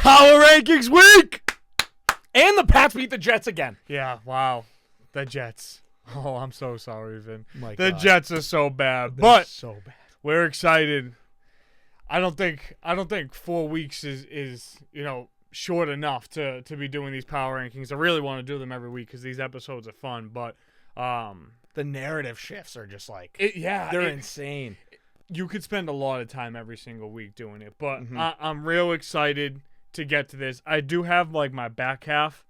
Power Rankings week! And the Pats beat the Jets again. Yeah, wow. The Jets. Oh, I'm so sorry, Vin. The Jets are so bad. But so bad. we're excited. I don't think 4 weeks is short enough to be doing these power rankings. I really want to do them every week because these episodes are fun. But the narrative shifts are just like they're insane. You could spend a lot of time every single week doing it. But Mm-hmm. I'm real excited to get to this. I do have like my back half.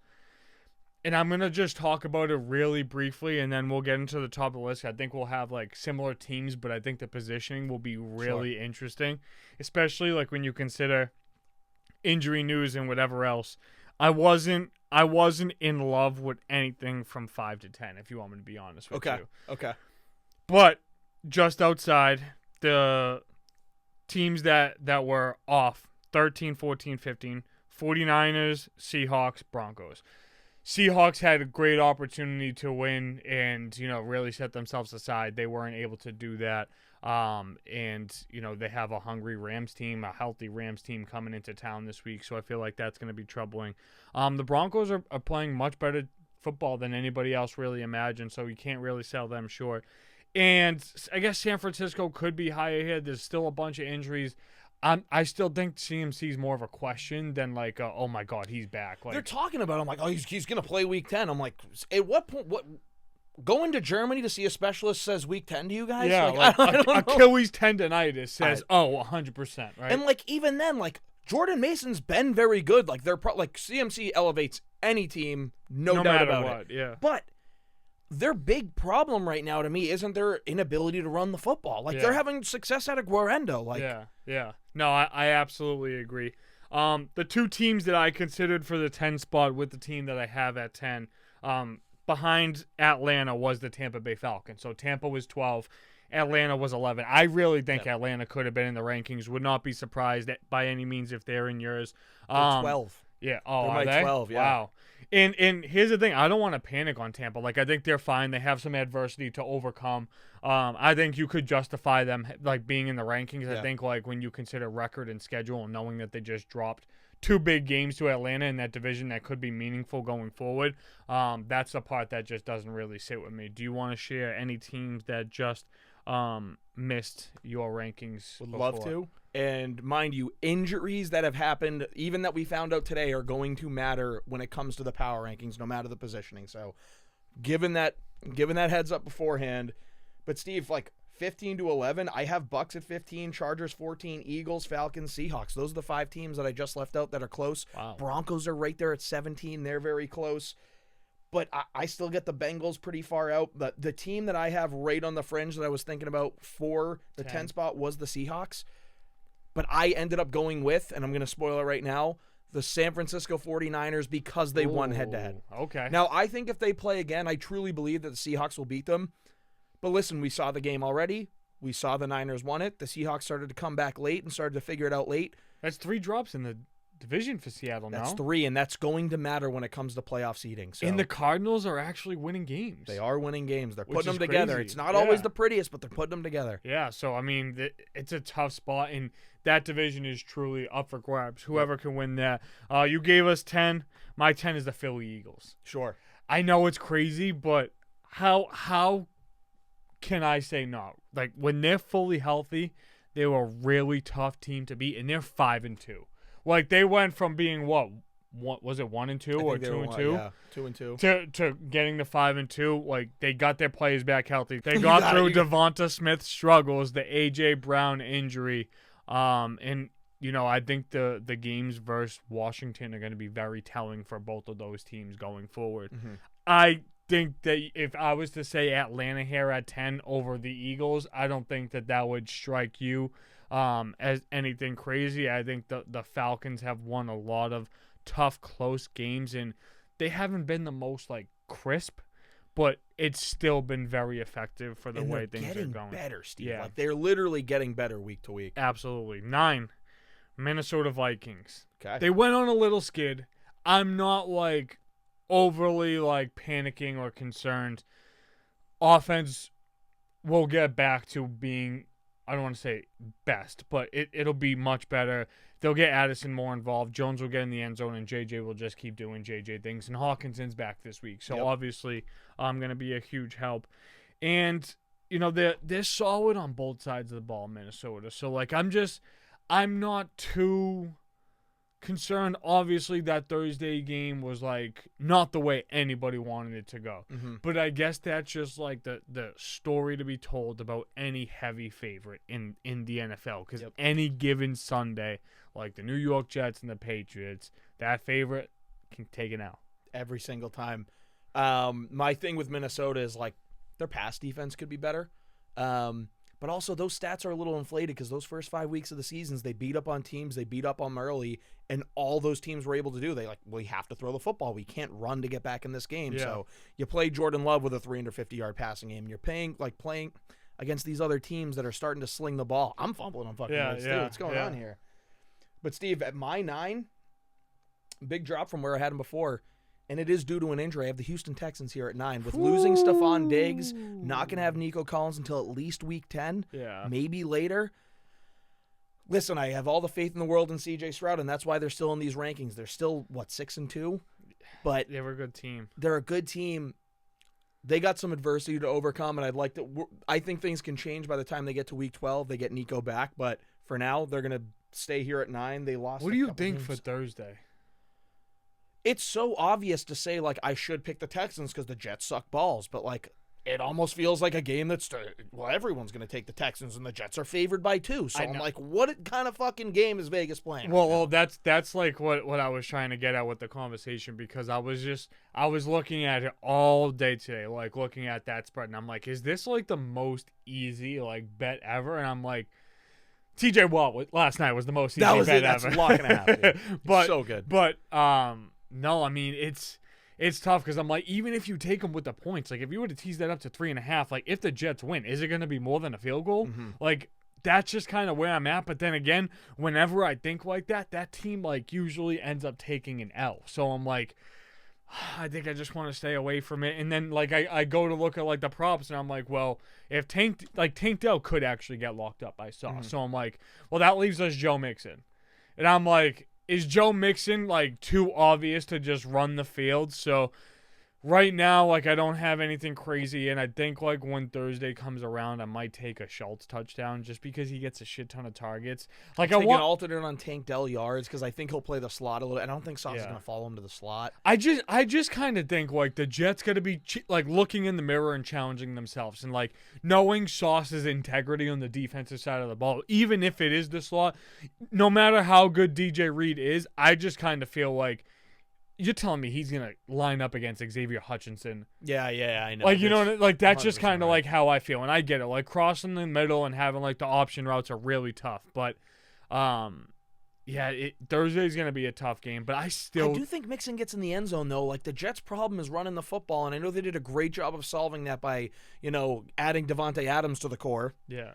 And I'm going to just talk about it really briefly, and then we'll get into the top of the list. I think we'll have, like, similar teams, but I think the positioning will be really interesting, especially, like, when you consider injury news and whatever else. I wasn't in love with anything from 5 to 10, if you want me to be honest with you. Okay. But just outside, the teams that were off, 13, 14, 15, 49ers, Seahawks, Broncos. Seahawks had a great opportunity to win and, really set themselves aside. They weren't able to do that. And they have a hungry Rams team, a healthy Rams team coming into town this week. So I feel like that's going to be troubling. The Broncos are playing much better football than anybody else really imagined. So you can't really sell them short. And I guess San Francisco could be higher here. There's still a bunch of injuries. I still think CMC is more of a question than like, oh my God, he's back. Like, they're talking about him like, oh, he's going to play week 10. I'm like, at what point, going to Germany to see a specialist says week 10 to you guys? Yeah, like, I don't know. Achilles tendonitis says, 100%, right? And like, even then, like, Jordan Mason's been very good. Like, they're like CMC elevates any team, no doubt about it. Yeah. But their big problem right now to me isn't their inability to run the football. Like, they're having success out of Guarendo. Like, yeah. No, I absolutely agree. The two teams that I considered for the 10 spot with the team that I have at 10, behind Atlanta was the Tampa Bay Falcons. So Tampa was 12, Atlanta was 11. I really think Atlanta could have been in the rankings. Would not be surprised by any means if they're in yours. they're 12. Yeah. Oh, they're are they? 12, yeah. Wow. And here's the thing. I don't want to panic on Tampa. Like, I think they're fine. They have some adversity to overcome. I think you could justify them, like, being in the rankings. I think, like, when you consider record and schedule and knowing that they just dropped 2 big games to Atlanta in that division that could be meaningful going forward, that's the part that just doesn't really sit with me. Do you want to share any teams that just missed your rankings? Would love to. And mind you, injuries that have happened, even that we found out today, are going to matter when it comes to the power rankings, no matter the positioning. So, given that heads up beforehand, but Steve, like 15 to 11, I have Bucks at 15, Chargers 14, Eagles, Falcons, Seahawks. Those are the 5 teams that I just left out that are close. Wow. Broncos are right there at 17. They're very close. But I still get the Bengals pretty far out. The team that I have right on the fringe that I was thinking about for the 10 spot was the Seahawks. But I ended up going with, and I'm going to spoil it right now, the San Francisco 49ers because they won head-to-head. Okay. Now, I think if they play again, I truly believe that the Seahawks will beat them. But listen, we saw the game already. We saw the Niners won it. The Seahawks started to come back late and started to figure it out late. That's 3 drops in the division for Seattle now. That's 3, and that's going to matter when it comes to playoff seeding. So. And the Cardinals are actually winning games. They are winning games. They're Which putting them is together. crazy. It's not always the prettiest, but they're putting them together. Yeah, so, I mean, it's a tough spot, and that division is truly up for grabs. Whoever can win that. You gave us 10. My 10 is the Philly Eagles. Sure. I know it's crazy, but how can I say no? Like, when they're fully healthy, they were a really tough team to beat, and they're 5-2. Like, they went from being what was it 1-2 or 2-2? Yeah, 2-2. To getting to 5-2. Like, they got their players back healthy. They got through Devonta Smith's struggles, the AJ Brown injury, and I think the games versus Washington are going to be very telling for both of those teams going forward. Mm-hmm. I think that if I was to say Atlanta here at 10 over the Eagles, I don't think that would strike you as anything crazy. I think the Falcons have won a lot of tough, close games, and they haven't been the most, like, crisp, but it's still been very effective for the way things are going. Getting better, Steve. Yeah. Like, they're literally getting better week to week. Absolutely. 9, Minnesota Vikings. Okay. They went on a little skid. I'm not, like, overly, like, panicking or concerned. Offense will get back to being, I don't want to say best, but it'll be much better. they'll get Addison more involved. Jones will get in the end zone, and JJ will just keep doing JJ things. And Hawkinson's back this week, so obviously going to be a huge help. And they're solid on both sides of the ball, Minnesota. So like I'm not too concerned. Obviously, that Thursday game was like not the way anybody wanted it to go. But I guess that's just like the story to be told about any heavy favorite in the NFL. Because any given Sunday, like the New York Jets and the Patriots, that favorite can take it out every single time. My thing with Minnesota is like their pass defense could be better. But also those stats are a little inflated because those first 5 weeks of the seasons, they beat up on teams, they beat up on them early, and all those teams were able to do. They we have to throw the football. We can't run to get back in this game. Yeah. So you play Jordan Love with a 350-yard passing game. You're playing against these other teams that are starting to sling the ball. I'm fumbling on fucking words, too. What's going on here? But, Steve, at my 9, big drop from where I had him before, and it is due to an injury. I have the Houston Texans here at 9. With losing Stephon Diggs, not going to have Nico Collins until at least week 10, maybe later. Listen, I have all the faith in the world in C.J. Stroud, and that's why they're still in these rankings. They're still, 6-2? But they were a good team. They're a good team. They got some adversity to overcome, and I think things can change by the time they get to week 12. They get Nico back, but for now, they're going to stay here at 9. They lost. What do you think for Thursday? It's so obvious to say, I should pick the Texans because the Jets suck balls. But, it almost feels like a game that's, everyone's going to take the Texans, and the Jets are favored by 2. So I'm like, what kind of fucking game is Vegas playing? Well, that's like what I was trying to get at with the conversation, because I was looking at it all day today, looking at that spread. And I'm like, is this, the most easy, bet ever? And I'm like, TJ Watt last night was the most easy bet ever. That's locking it out, so good. But, no, I mean, it's tough because I'm like, even if you take them with the points, if you were to tease that up to 3.5, if the Jets win, is it going to be more than a field goal? That's just kind of where I'm at. But then again, whenever I think like that team, usually ends up taking an L. So I'm like, I think I just want to stay away from it. And then, I go to look at, the props, and I'm like, well, if Tank Dell could actually get locked up, I saw. So I'm like, well, that leaves us Joe Mixon. And I'm like, is Joe Mixon, too obvious to just run the field? So right now, I don't have anything crazy, and I think, when Thursday comes around, I might take a Schultz touchdown just because he gets a shit ton of targets. I want an alternate on Tank Dell yards because I think he'll play the slot a little. I don't think Sauce is going to follow him to the slot. I just kind of think, the Jets got to be, looking in the mirror and challenging themselves and, knowing Sauce's integrity on the defensive side of the ball, even if it is the slot, no matter how good DJ Reed is, I just kind of feel like you're telling me he's going to line up against Xavier Hutchinson. Yeah, I know. You know, that's just kind of how I feel. And I get it. Crossing the middle and having, the option routes are really tough. But, Thursday's going to be a tough game. But I do think Mixon gets in the end zone, though. The Jets' problem is running the football. And I know they did a great job of solving that by, adding Devontae Adams to the core. Yeah.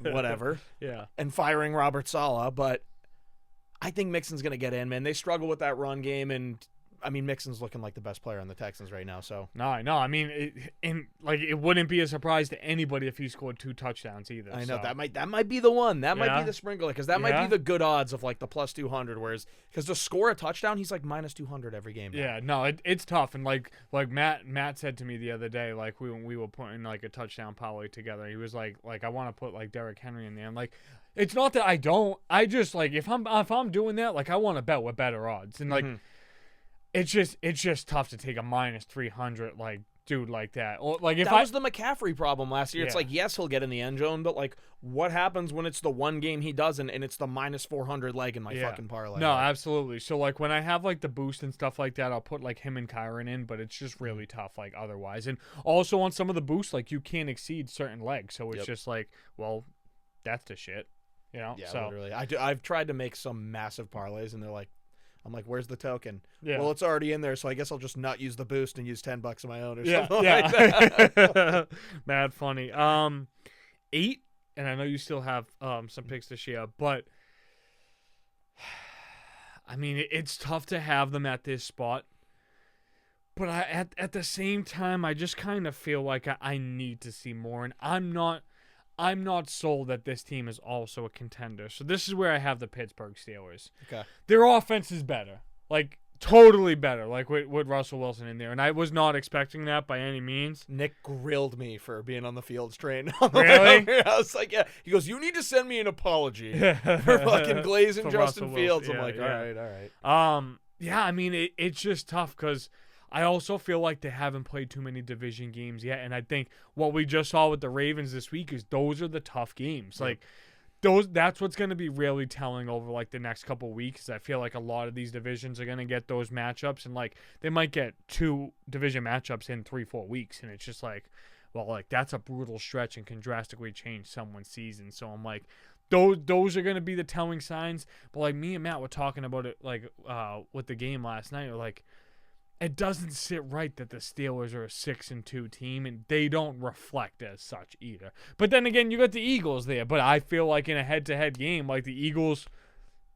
Whatever. Yeah. And firing Robert Saleh. But I think Mixon's going to get in, man. They struggle with that run game, and Mixon's looking like the best player on the Texans right now. So no, I know. It wouldn't be a surprise to anybody if he scored 2 touchdowns either. I know that might be the one. That might be the sprinkler because that might be the good odds of the plus 200. Whereas because to score a touchdown, he's minus 200 every game now. Yeah, no, it's tough. And like Matt said to me the other day, we were putting a touchdown parlay together. He was like I want to put Derrick Henry in there. I'm like, it's not that I don't. I just if I'm doing that, I want to bet with better odds. And it's just tough to take a minus 300 dude like that. Or if that was the McCaffrey problem last year. It's yes, he'll get in the end zone, but what happens when it's the one game he doesn't and it's the minus 400 leg in my fucking parlay? No, absolutely. So when I have the boost and stuff like that, I'll put him and Kyron in, but it's just really tough otherwise. And also on some of the boosts, you can't exceed certain legs, so it's just well, that's the shit. Yeah, so literally. I've tried to make some massive parlays, and they're I'm like, where's the token? Yeah. Well, it's already in there, so I guess I'll just not use the boost and use $10 of my own or something like that. Mad funny. 8, and I know you still have some picks to share, but it's tough to have them at this spot. But at the same time, I just kind of feel like I need to see more, and I'm I'm not sold that this team is also a contender. So this is where I have the Pittsburgh Steelers. Okay. Their offense is better. Like, totally better, like with Russell Wilson in there. And I was not expecting that by any means. Nick grilled me for being on the Fields train. Really? I was like, yeah. He goes, you need to send me an apology for fucking glazing For Justin Russell Fields. Wilson. I'm like, Yeah, all right. Yeah, I mean, it's just tough because I also feel like they haven't played too many division games yet. And I think what we just saw with the Ravens this week is those are the tough games. Yep. Like, that's what's going to be really telling over like the next couple of weeks. I feel like a lot of these divisions are going to get those matchups, and like they might get 2 division matchups in 3-4 weeks, and it's just like, well, like that's a brutal stretch and can drastically change someone's season. So I'm like, those are going to be the telling signs. But like me and Matt were talking about it like with the game last night, like it doesn't sit right that the Steelers are a 6-2 team, and they don't reflect as such either. But then again, you got the Eagles there. But I feel like in a head-to-head game, like the Eagles'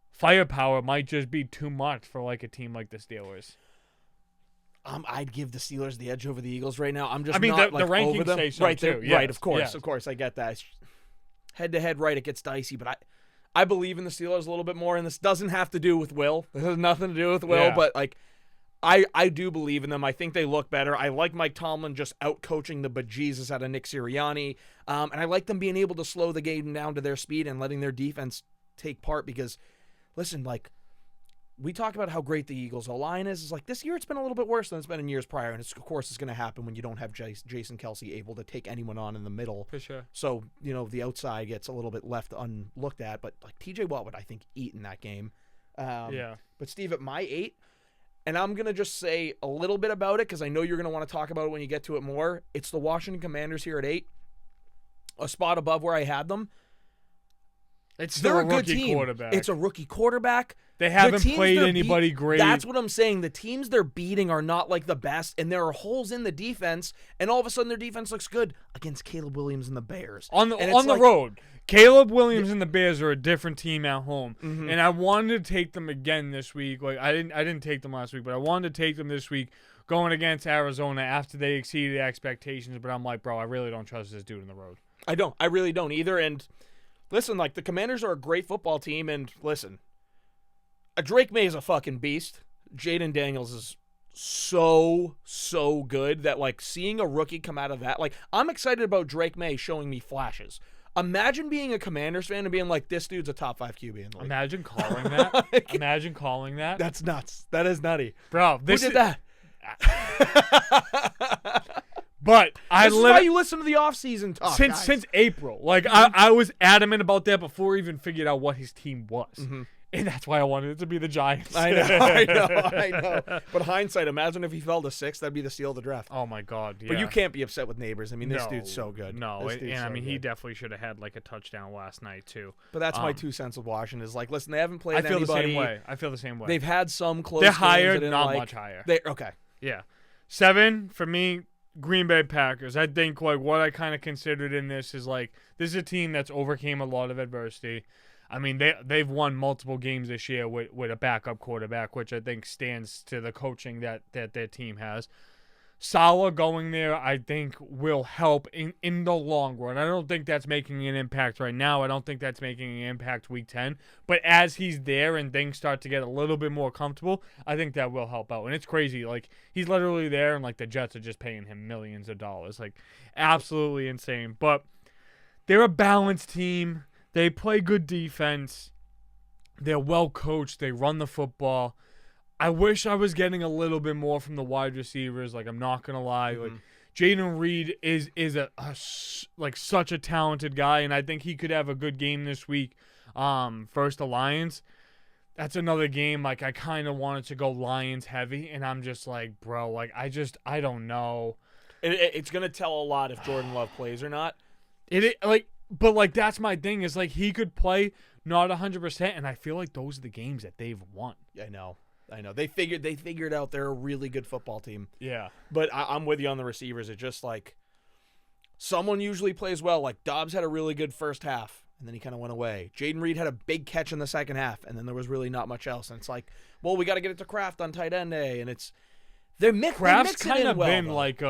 firepower might just be too much for like a team like the Steelers. I'd give the Steelers the edge over the Eagles right now. I'm just I mean, not the like rankings over them. say so right, too. Right, Yes, of course, yes. of course, I get that. Head-to-head, right, it gets dicey, but I believe in the Steelers a little bit more, and this doesn't have to do with Will. This has nothing to do with Will, Yeah. but like I do believe in them. I think they look better. I like Mike Tomlin just out-coaching the bejesus out of Nick Sirianni, and I like them being able to slow the game down to their speed and letting their defense take part because, listen, like, we talk about how great the Eagles' O-line is. It's like this year it's been a little bit worse than it's been in years prior, and of course it's going to happen when you don't have Jason Kelsey able to take anyone on in the middle. For sure. So, the outside gets a little bit left unlooked at, but like TJ Watt would, I think, eat in that game. Yeah. But Steve, at my 8, and I'm going to just say a little bit about it because I know you're going to want to talk about it when you get to it more. It's the Washington Commanders here at 8, a spot above where I had them. It's They're still a good rookie team. quarterback. It's a rookie quarterback. They haven't teams played they're anybody great. That's what I'm saying. The teams they're beating are not like the best, and there are holes in the defense, and all of a sudden their defense looks good against Caleb Williams and the Bears. On the And it's like- road. Caleb Williams and the Bears are a different team at home. Mhm. And I wanted to take them again this week. Like I didn't take them last week, but I wanted to take them this week going against Arizona after they exceeded expectations, but I'm like, bro, I really don't trust this dude in the road. I don't. I really don't either. And listen, like the Commanders are a great football team, and listen, Drake May is a fucking beast. Jayden Daniels is so good that like seeing a rookie come out of that, like I'm excited about Drake May showing me flashes. Imagine being a Commanders fan and being like, this dude's a top 5 QB in the league. Imagine calling that. Imagine calling that. That's nuts. That is nutty. Bro, Who did that? But I This is why you listen to the offseason talk. since April. Like I was adamant about that before I even figured out what his team was. Mm-hmm. And that's why I wanted it to be the Giants. I know. But hindsight, imagine if he fell to 6, that'd be the steal of the draft. Oh my God. Yeah. But you can't be upset with neighbors. I mean, this No, dude's so good. No, This dude's and I so mean, he good. definitely should have had like a touchdown last night too. But that's my 2 cents with Washington. Is like, listen, they haven't I played feel anybody. the same way. I feel the same way. They've had some close. They're games higher, I didn't not like. much higher. Okay. Yeah. 7 for me, Green Bay Packers. I think like what I kind of considered in this is like this is a team that's overcame a lot of adversity. I mean, they've won multiple games this year with a backup quarterback, which I think stands to the coaching that their team has. Salah going there, I think, will help in the long run. I don't think that's making an impact right now. I don't think that's making an impact week 10. But as he's there and things start to get a little bit more comfortable, I think that will help out. And it's crazy. Like, he's literally there, and, like, the Jets are just paying him millions of dollars. Like, absolutely insane. But they're a balanced team. They play good defense. They're well coached. They run the football. I wish I was getting a little bit more from the wide receivers. Like, I'm not gonna lie. Mm-hmm. Like, Jayden Reed is such a talented guy, and I think he could have a good game this week. First the Lions. That's another game. Like, I kind of wanted to go Lions heavy, and I'm just like, bro. Like, I don't know. It's gonna tell a lot if Jordan Love plays or not. But that's my thing. Is like he could play not 100%, and I feel like those are the games that they've won. I know. They figured out they're a really good football team. Yeah. But I'm with you on the receivers. It's just like someone usually plays well. Like Dobbs had a really good first half, and then he kind of went away. Jayden Reed had a big catch in the second half, and then there was really not much else. And it's like, well, we got to get it to Kraft on tight end day, and Kraft's kind of well, been though. like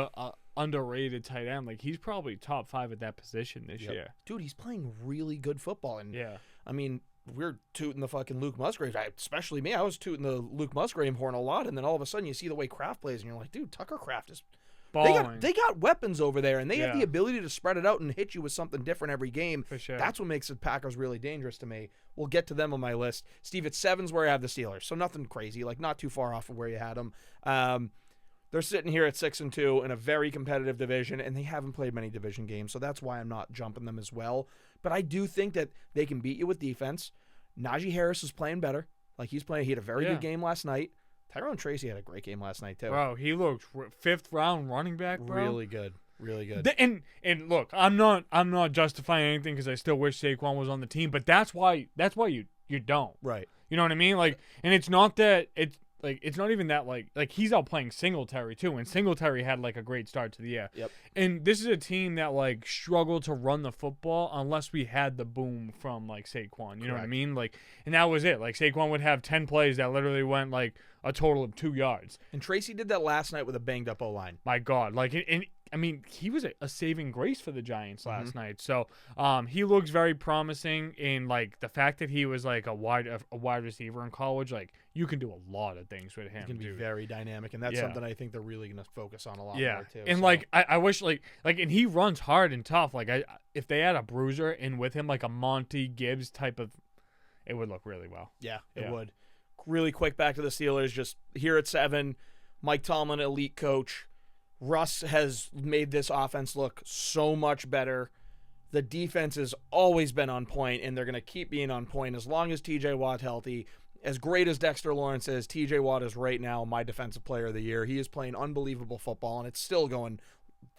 underrated tight end. Like, he's probably top 5 at that position this year. Dude, he's playing really good football. And Yeah. I mean, we're tooting the fucking Luke Musgrave. Especially me. I was tooting the Luke Musgrave horn a lot, and then all of a sudden you see the way Kraft plays, and you're like, dude, Tucker Kraft is Balling. They got weapons over there, and they have Yeah. the ability to spread it out and hit you with something different every game. For sure. That's what makes the Packers really dangerous to me. We'll get to them on my list. Steve, at 7's where I have the Steelers, so nothing crazy, like not too far off of where you had them. They're sitting here at 6-2 in a very competitive division, and they haven't played many division games, so that's why I'm not jumping them as well. But I do think that they can beat you with defense. Najee Harris is playing better. Like, he had a very good game last night. Tyrone Tracy had a great game last night too. Bro, he looked 5th round running back, bro. Really good. And look, I'm not justifying anything because I still wish Saquon was on the team, but that's why you don't. Right. You know what I mean? Like, and it's not that it's not even that like he's out playing Singletary too, and Singletary had like a great start to the year. Yep. And this is a team that like struggled to run the football unless we had the boom from like Saquon. You know what I mean? Like, and that was it. Like, Saquon would have 10 plays that literally went like a total of 2 yards. And Tracy did that last night with a banged up O-line. My God, like, and I mean, he was a saving grace for the Giants last night. So, he looks very promising. In like the fact that he was like a wide receiver in college, like, you can do a lot of things with him. He can be very dynamic, and that's something I think they're really going to focus on a lot more too. And like, I wish like, and he runs hard and tough. Like, if they had a bruiser in with him, like a Monty Gibbs type of, it would look really well. Yeah, it would. Really quick, back to the Steelers. Just here at 7, Mike Tomlin, elite coach. Russ has made this offense look so much better. The defense has always been on point, and they're going to keep being on point as long as T.J. Watt's healthy. As great as Dexter Lawrence is, T.J. Watt is right now my defensive player of the year. He is playing unbelievable football, and it's still going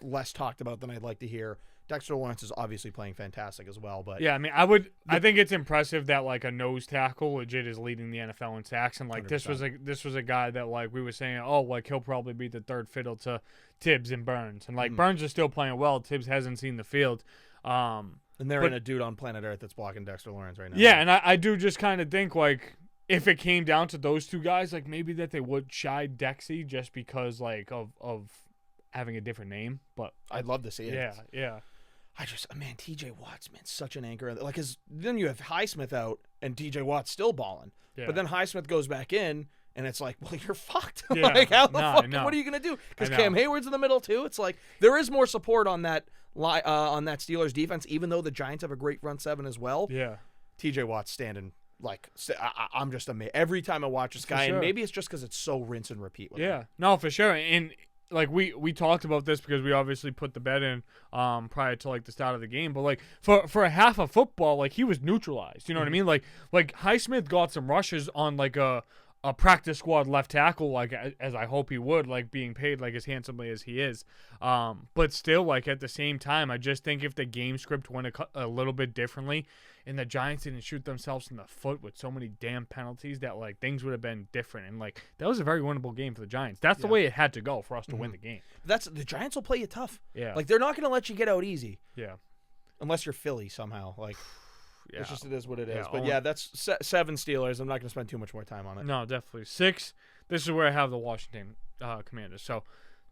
less talked about than I'd like to hear. Dexter Lawrence is obviously playing fantastic as well. But yeah, I mean, I think it's impressive that like a nose tackle legit is leading the NFL in sacks, and like 100%. this was a guy that like we were saying, oh, like he'll probably be the third fiddle to Tibbs and Burns, and like Burns is still playing well. Tibbs hasn't seen the field. And they're in a dude on planet Earth that's blocking Dexter Lawrence right now. Yeah, and I do just kind of think like if it came down to those two guys, like maybe that they would shy Dexy just because like of having a different name. But I'd love to see it. Yeah. T.J. Watt's such an anchor. Like, then you have Highsmith out, and T.J. Watt's still balling. Yeah. But then Highsmith goes back in, and it's like, well, you're fucked. Yeah. Like, how the fuck? No. What are you gonna do? Because Cam Hayward's in the middle too. It's like there is more support on that Steelers defense, even though the Giants have a great front 7 as well. Yeah. T.J. Watt's standing. Like, I'm just amazed every time I watch this guy, and maybe it's just because it's so rinse and repeat with him. No, for sure. And like we talked about this because we obviously put the bet in prior to like the start of the game, but like for a half of football, like he was neutralized. You know what I mean? Like Highsmith got some rushes on like a practice squad left tackle, like as I hope he would, like being paid like as handsomely as he is. But still, like at the same time, I just think if the game script went a little bit differently, and the Giants didn't shoot themselves in the foot with so many damn penalties, that like things would have been different. And like that was a very winnable game for the Giants. That's the way it had to go for us to win the game. The Giants will play you tough. Yeah, like they're not going to let you get out easy. Yeah, unless you're Philly somehow. Like, it's just it is what it is. Yeah, but yeah, that's 7 Steelers. I'm not going to spend too much more time on it. No, definitely 6. This is where I have the Washington Commanders. So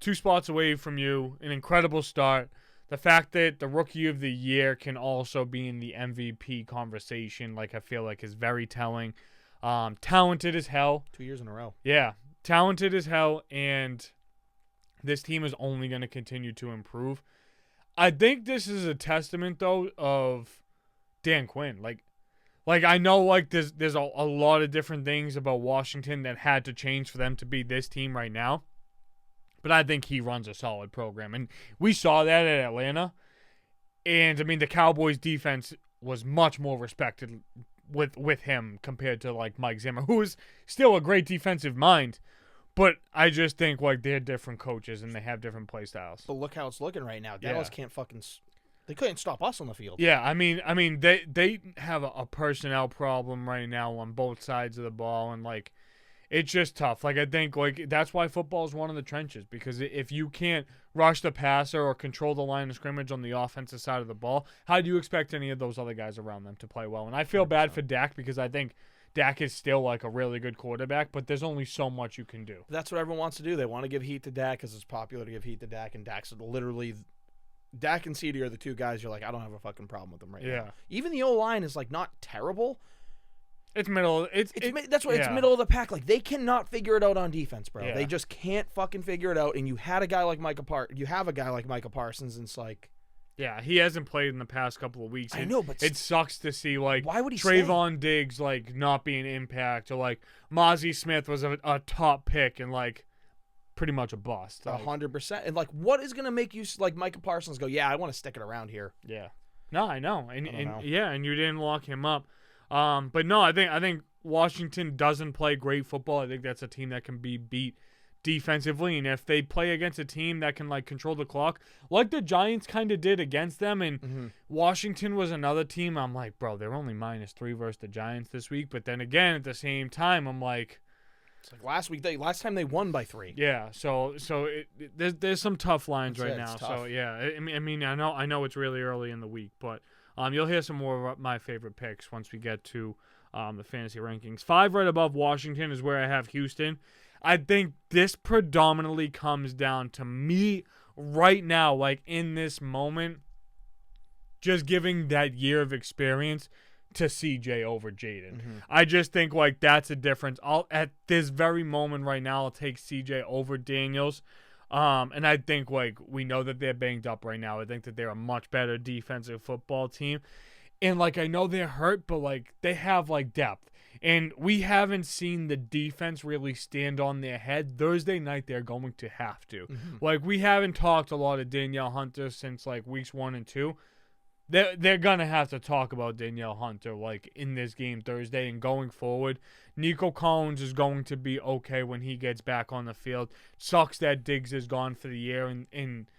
2 spots away from you. An incredible start. The fact that the Rookie of the Year can also be in the MVP conversation, like I feel like is very telling. Talented as hell. 2 years in a row. Yeah, talented as hell, and this team is only going to continue to improve. I think this is a testament, though, of Dan Quinn. Like I know like there's a lot of different things about Washington that had to change for them to be this team right now. But I think he runs a solid program. And we saw that at Atlanta. And I mean the Cowboys defense was much more respected with him compared to like Mike Zimmer, who is still a great defensive mind. But I just think like they're different coaches and they have different play styles. But look how it's looking right now. Dallas can't fucking they couldn't stop us on the field. Yeah, I mean they have a personnel problem right now on both sides of the ball, and like it's just tough. Like I think like that's why football is one of the trenches, because if you can't rush the passer or control the line of scrimmage on the offensive side of the ball, how do you expect any of those other guys around them to play well? And I feel bad for Dak because I think Dak is still like a really good quarterback, but there's only so much you can do. That's what everyone wants to do. They want to give heat to Dak because it's popular to give heat to Dak, and Dak and CD are the two guys you're like, I don't have a fucking problem with them right now. Even the O-line is like not terrible. It's middle. It's middle of the pack. Like they cannot figure it out on defense, bro. Yeah. They just can't fucking figure it out. And you have a guy like Micah Parsons, and it's like, yeah, he hasn't played in the past couple of weeks. I know, but it sucks to see like why would he Trayvon Diggs like not be an impact, or like Mozzie Smith was a top pick and like pretty much a bust. 100%. And like, what is gonna make you like Micah Parsons go? Yeah, I want to stick it around here. Yeah, no, I know, and know. Yeah, and you didn't lock him up. But no, I think Washington doesn't play great football. I think that's a team that can be beat defensively, and if they play against a team that can like control the clock, like the Giants kind of did against them, and Washington was another team. I'm like, bro, they're only -3 versus the Giants this week. But then again, at the same time, I'm like, it's like last time they won by 3. Yeah, so there's some tough lines right now. Tough. So yeah, I mean, I know it's really early in the week, but you'll hear some more of my favorite picks once we get to the fantasy rankings. 5 right above Washington is where I have Houston. I think this predominantly comes down to me right now, like in this moment, just giving that year of experience to CJ over Jayden. I just think like that's a difference. At this very moment right now, I'll take CJ over Daniels. And I think like we know that they're banged up right now. I think that they're a much better defensive football team. And like I know they're hurt, but like they have like depth. And we haven't seen the defense really stand on their head. Thursday night, they're going to have to. Like, we haven't talked a lot of Danielle Hunter since, like, weeks 1 and 2. They're going to have to talk about Danielle Hunter, like, in this game Thursday and going forward. Nico Collins is going to be okay when he gets back on the field. Sucks that Diggs is gone for the year and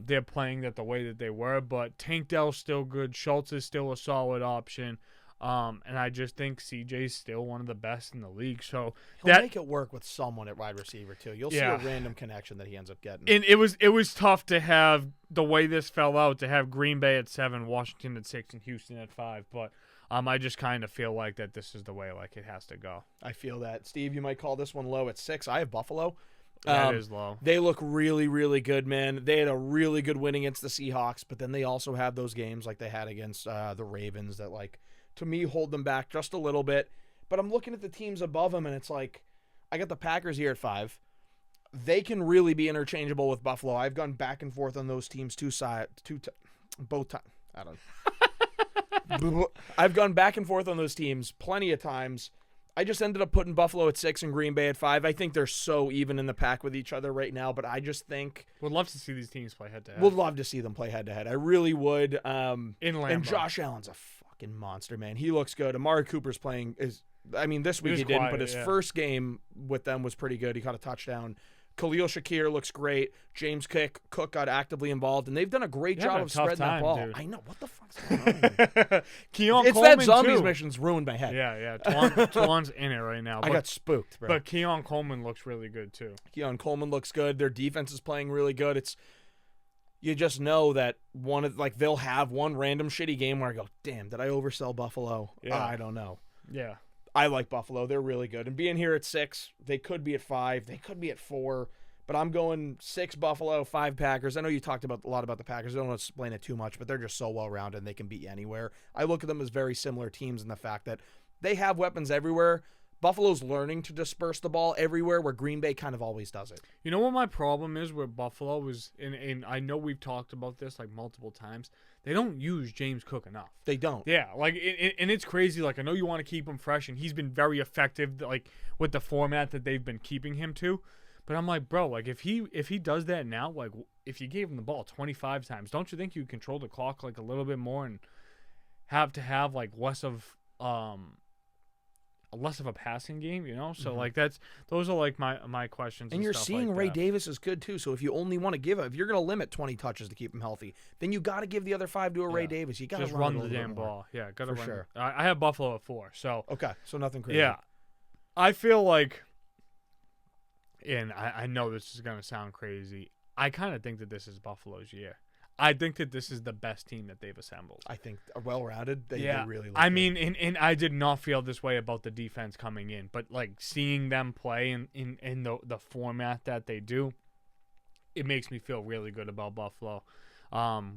they're playing that the way that they were. But Tank Dell's still good. Schultz is still a solid option. And I just think CJ's still one of the best in the league. So he'll make it work with someone at wide receiver too. You'll see a random connection that he ends up getting. And it was tough to have the way this fell out, to have Green Bay at 7, Washington at 6, and Houston at 5. But I just kind of feel like that this is the way like it has to go. I feel that. Steve, you might call this one low at 6. I have Buffalo. That is low. They look really, really good, man. They had a really good win against the Seahawks, but then they also have those games like they had against the Ravens that like, to me, hold them back just a little bit. But I'm looking at the teams above them, and it's like, I got the Packers here at 5. They can really be interchangeable with Buffalo. I've gone back and forth on those teams both times. I don't. I've gone back and forth on those teams plenty of times. I just ended up putting Buffalo at 6 and Green Bay at 5. I think they're so even in the pack with each other right now, but I just think would love to see these teams play head to head. Would love to see them play head to head. I really would. In Lambeau. And Josh Allen's a fucking monster, man. He looks good. Amari Cooper's playing this week he didn't, but his first game with them was pretty good. He caught a touchdown. Khalil Shakir looks great. James Cook got actively involved, and they've done a great job of spreading that ball. Dude. I know. What the fuck's going on? Keon Coleman, that zombies mission's ruined my head. Yeah. Twon's in it right now. I got spooked, bro. But Keon Coleman looks really good, too. Keon Coleman looks good. Their defense is playing really good. You just know that they'll have one random shitty game where I go, damn, did I oversell Buffalo? Yeah. I don't know. Yeah. I like Buffalo. They're really good. And being here at 6, they could be at 5. They could be at 4. But I'm going 6 Buffalo, 5 Packers. I know you talked a lot about the Packers. I don't want to explain it too much, but they're just so well-rounded and they can beat you anywhere. I look at them as very similar teams in the fact that they have weapons everywhere. Buffalo's learning to disperse the ball everywhere where Green Bay kind of always does it. You know what my problem is where Buffalo is, and I know we've talked about this like multiple times, they don't use James Cook enough. They don't. Yeah, like, and it's crazy. Like, I know you want to keep him fresh, and he's been very effective, like, with the format that they've been keeping him to. But I'm like, bro, like, if he does that now, like, if you gave him the ball 25 times, don't you think you control the clock, like, a little bit more and have to have, like, less of a passing game, you know? So, like, those are, like, my questions. And you're stuff seeing like Ray that. Davis is good, too. So if you only want to if you're going to limit 20 touches to keep him healthy, then you got to give the other 5 to Ray Davis. You got to just run the damn ball. Yeah, got to run. Sure. I have Buffalo at 4, so. Okay, so nothing crazy. Yeah. I feel like, and I know this is going to sound crazy, I kind of think that this is Buffalo's year. I think that this is the best team that they've assembled. I think well-rounded. They really look I good. mean, and I did not feel this way about the defense coming in, but like seeing them play in the format that they do, it makes me feel really good about Buffalo.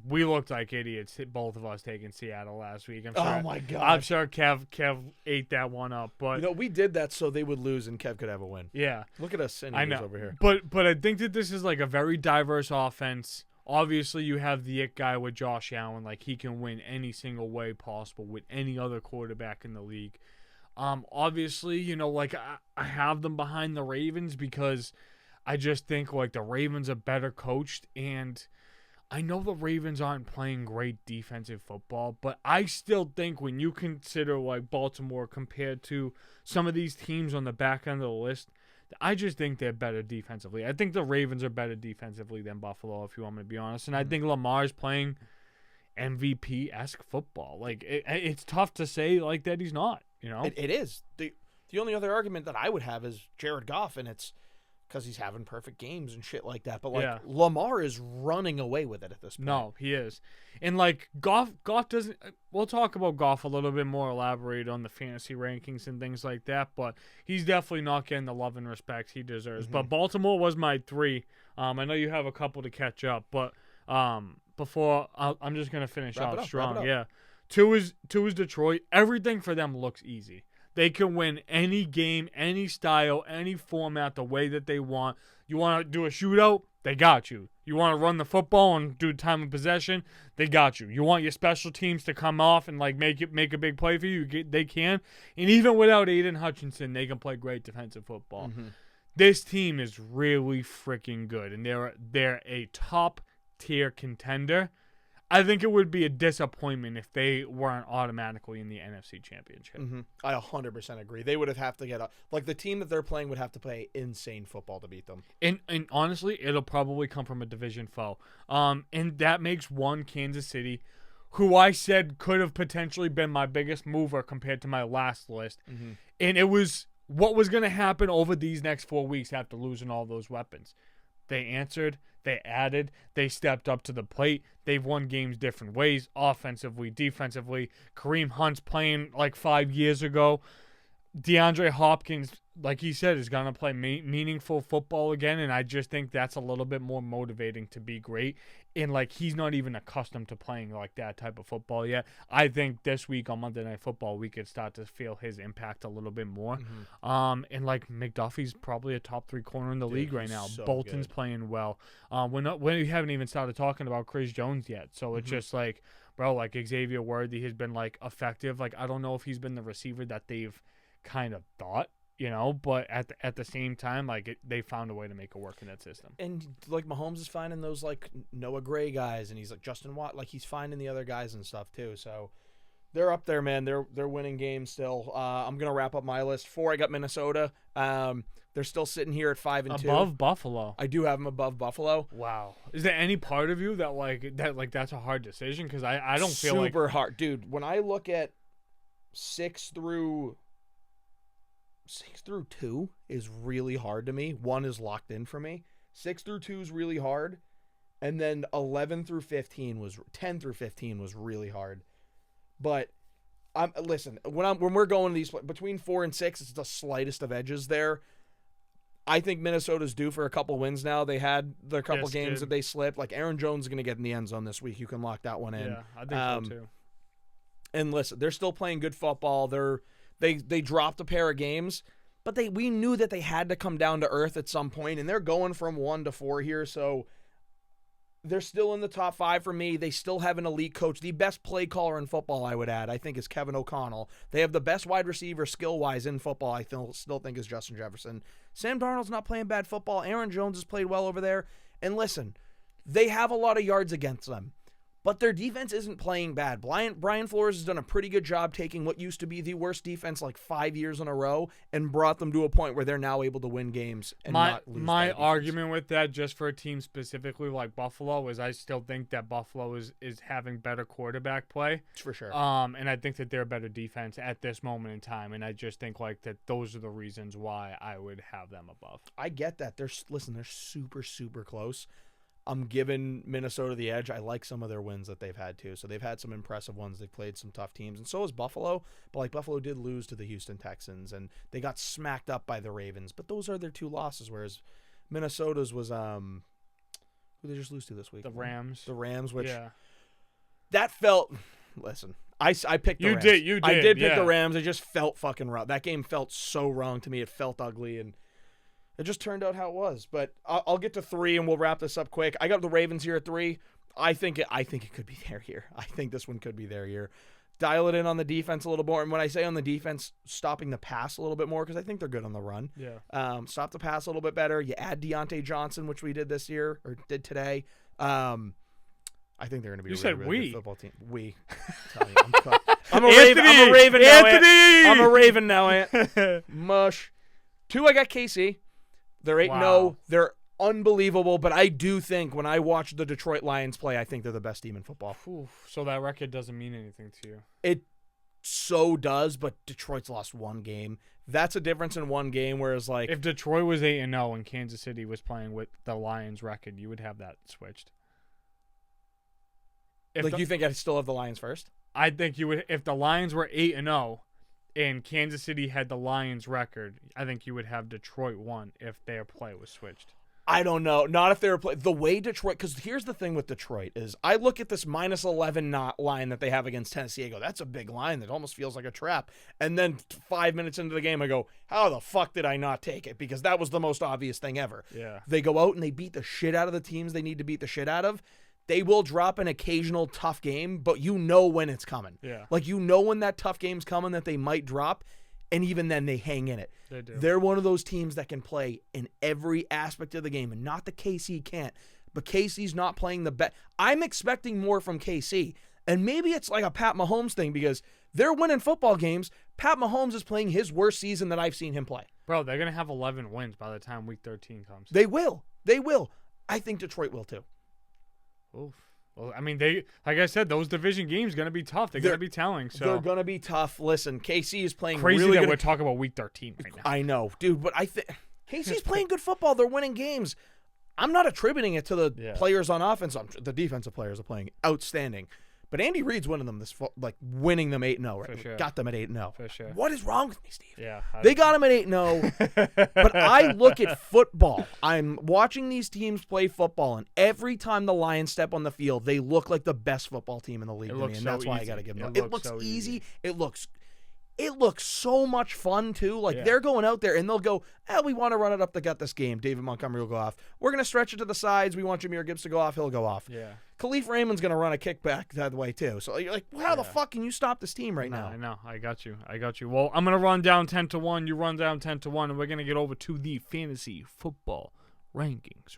We looked like idiots, both of us, taking Seattle last week. Oh my God! I'm sure Kev ate that one up, but we did that so they would lose and Kev could have a win. yeah, Look at us, I know. over here. But I think that this is like a very diverse offense. Obviously, you have the it guy with Josh Allen. Like, he can win any single way possible with any other quarterback in the league. Obviously, like, I have them behind the Ravens because I just think, like, the Ravens are better coached. And I know the Ravens aren't playing great defensive football, but I still think when you consider, like, Baltimore compared to some of these teams on the back end of the list, I just think they're better defensively. I think the Ravens are better defensively than Buffalo, if you want me to be honest. And I think Lamar's playing MVP-esque football. Like, it's tough to say like that he's not, It is. The only other argument that I would have is Jared Goff, and it's because he's having perfect games and shit like that. But, like, Lamar is running away with it at this point. No, he is. And, like, Goff doesn't – we'll talk about Goff a little bit more, elaborate on the fantasy rankings and things like that, but he's definitely not getting the love and respect he deserves. But Baltimore was my 3. I know you have a couple to catch up, but before I'm just going to finish off strong. Yeah. 2 is Detroit. Everything for them looks easy. They can win any game, any style, any format, the way that they want. You want to do a shootout? They got you. You want to run the football and do time of possession? They got you. You want your special teams to come off and like make a big play for you? They can. And even without Aiden Hutchinson, they can play great defensive football. This team is really freaking good, and they're a top tier contender. I think it would be a disappointment if they weren't automatically in the NFC Championship. I 100% agree. They would have to get up. Like, the team that they're playing would have to play insane football to beat them. And honestly, it'll probably come from a division foe. And that makes one Kansas City, who I said could have potentially been my biggest mover compared to my last list. And it was what was going to happen over these next 4 weeks after losing all those weapons. They answered, they added, they stepped up to the plate. They've won games different ways, offensively, defensively. Kareem Hunt's playing like 5 years ago. DeAndre Hopkins, like he said, is going to play meaningful football again, and I just think that's a little bit more motivating to be great. And, like, he's not even accustomed to playing like that type of football yet. I think this week on Monday Night Football, we could start to feel his impact a little bit more. And, like, McDuffie's probably a top 3 corner in the league right now. So Bolton's good. playing well. We haven't even started talking about Chris Jones yet, so it's just like, bro, like, Xavier Worthy has been, like, effective. Like, I don't know if he's been the receiver that they've kind of thought, but at the same time, like, they found a way to make it work in that system. And, like, Mahomes is finding those, like, Noah Gray guys, and he's like Justin Watt, like, he's finding the other guys and stuff too. So they're up there, man. They're winning games still. I'm gonna wrap up my list. 4, I got Minnesota. They're still sitting here at 5-2. Above Buffalo. I do have them above Buffalo. Wow. Is there any part of you that that's a hard decision? Because I don't feel like super hard, dude. When I look at 6 through 2 is really hard to me. 1 is locked in for me. 6 through 2 is really hard. And then 10 through 15 was really hard. But listen, when we're going to these between 4 and 6, it's the slightest of edges there. I think Minnesota's due for a couple wins now. They had their couple games that they slipped. Like, Aaron Jones is going to get in the end zone this week. You can lock that one in. Yeah, I think so too. And listen, they're still playing good football. They dropped a pair of games, but we knew that they had to come down to earth at some point, and they're going from 1 to 4 here, so they're still in the top 5 for me. They still have an elite coach. The best play caller in football, I would add, I think, is Kevin O'Connell. They have the best wide receiver skill-wise in football, I still think, is Justin Jefferson. Sam Darnold's not playing bad football. Aaron Jones has played well over there. And listen, they have a lot of yards against them. But their defense isn't playing bad. Brian Flores has done a pretty good job taking what used to be the worst defense like 5 years in a row and brought them to a point where they're now able to win games and not lose. My argument with that, just for a team specifically like Buffalo, is I still think that Buffalo is having better quarterback play. For sure. And I think that they're a better defense at this moment in time. And I just think like that those are the reasons why I would have them above. I get that. They're super, super close. I'm giving Minnesota the edge. I like some of their wins that they've had too. So they've had some impressive ones. They've played some tough teams, and so has Buffalo. But like Buffalo did lose to the Houston Texans, and they got smacked up by the Ravens. But those are their 2 losses. Whereas Minnesota's was who they just lose to this week? The Rams. The Rams, which that felt. Listen, I picked the Rams. You did. I did pick the Rams. It just felt fucking wrong. That game felt so wrong to me. It felt ugly, and it just turned out how it was. But I'll get to 3, and we'll wrap this up quick. I got the Ravens here at 3. I think it could be their year. I think this one could be their year. Dial it in on the defense a little more. And when I say on the defense, stopping the pass a little bit more, because I think they're good on the run. Yeah. Stop the pass a little bit better. You add Deontay Johnson, which we did this year, or did today. I think they're going to be a really good football team. I'm a Raven now. I'm a Raven now. Mush. 2, I got KC. They're 8-0. Wow. They're unbelievable, but I do think when I watch the Detroit Lions play, I think they're the best team in football. So that record doesn't mean anything to you. It so does, but Detroit's lost 1 game. That's a difference in 1 game, whereas like if Detroit was 8-0 and Kansas City was playing with the Lions record, you would have that switched. You think I still have the Lions first? I think you would. If the Lions were 8-0 and Kansas City had the Lions record, I think you would have Detroit 1 if their play was switched. I don't know. Not if they were the way Detroit. Because here's the thing with Detroit is I look at this -11 line that they have against Tennessee. I go, that's a big line that almost feels like a trap. And then 5 minutes into the game, I go, how the fuck did I not take it? Because that was the most obvious thing ever. Yeah. They go out and they beat the shit out of the teams they need to beat the shit out of. They will drop an occasional tough game, but you know when it's coming. Yeah. Like you know when that tough game's coming that they might drop, and even then they hang in it. They do. They're one of those teams that can play in every aspect of the game, and not that KC can't. But KC's not playing the best. I'm expecting more from KC, and maybe it's like a Pat Mahomes thing because they're winning football games. Pat Mahomes is playing his worst season that I've seen him play. Bro, they're going to have 11 wins by the time Week 13 comes. They will. They will. I think Detroit will too. Oof. Well, I mean, like I said, those division games going to be tough. They're going to be telling. So they're going to be tough. Listen, KC is playing crazy really that good. we're talking about Week 13 right now. I know, dude, but I think KC's playing good football. They're winning games. I'm not attributing it to the players on offense. The defensive players are playing outstanding. But Andy Reid's winning them winning them 8-0, right? For sure. Got them at 8-0. For sure. What is wrong with me, Steve? Yeah. They got them at 8-0. But I look at football. I'm watching these teams play football, and every time the Lions step on the field, they look like the best football team in the league to me, and that's why I got to give them. It looks easy. It looks so much fun, too. They're going out there, and they'll go, we want to run it up the gut this game. David Montgomery will go off. We're going to stretch it to the sides. We want Jahmyr Gibbs to go off. He'll go off. Yeah. Khalif Raymond's going to run a kickback that way, too. So you're like, how the fuck can you stop this team now? I know. I got you. Well, I'm going to run down 10-1. You run down 10-1, and we're going to get over to the fantasy football rankings.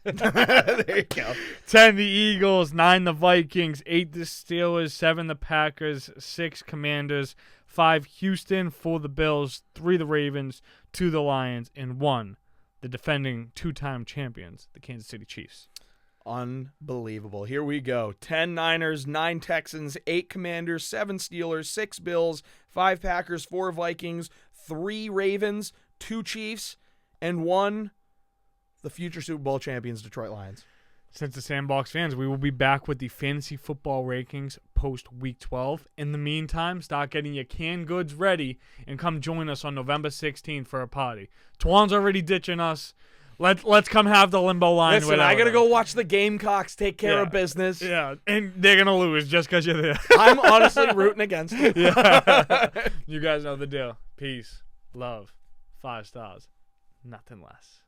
There you go. 10 the Eagles, 9 the Vikings, 8 the Steelers, 7 the Packers, 6 Commanders, 5 Houston, 4 the Bills, 3 the Ravens, 2 the Lions, and 1 the defending 2-time champions, the Kansas City Chiefs. Unbelievable. Here we go. 10 Niners, 9 Texans, 8 Commanders, 7 Steelers, 6 Bills, 5 Packers, 4 Vikings, 3 Ravens, 2 Chiefs, and 1 the future Super Bowl champions, Detroit Lions. Since the Sandbox fans, we will be back with the fantasy football rankings post Week 12. In the meantime, start getting your canned goods ready and come join us on November 16th for a party. Twon's already ditching us. Let's come have the limbo line. Listen, I got to go watch the Gamecocks take care of business. Yeah, and they're going to lose just because you're there. I'm honestly rooting against them. Yeah. You guys know the deal. Peace, love, 5 stars, nothing less.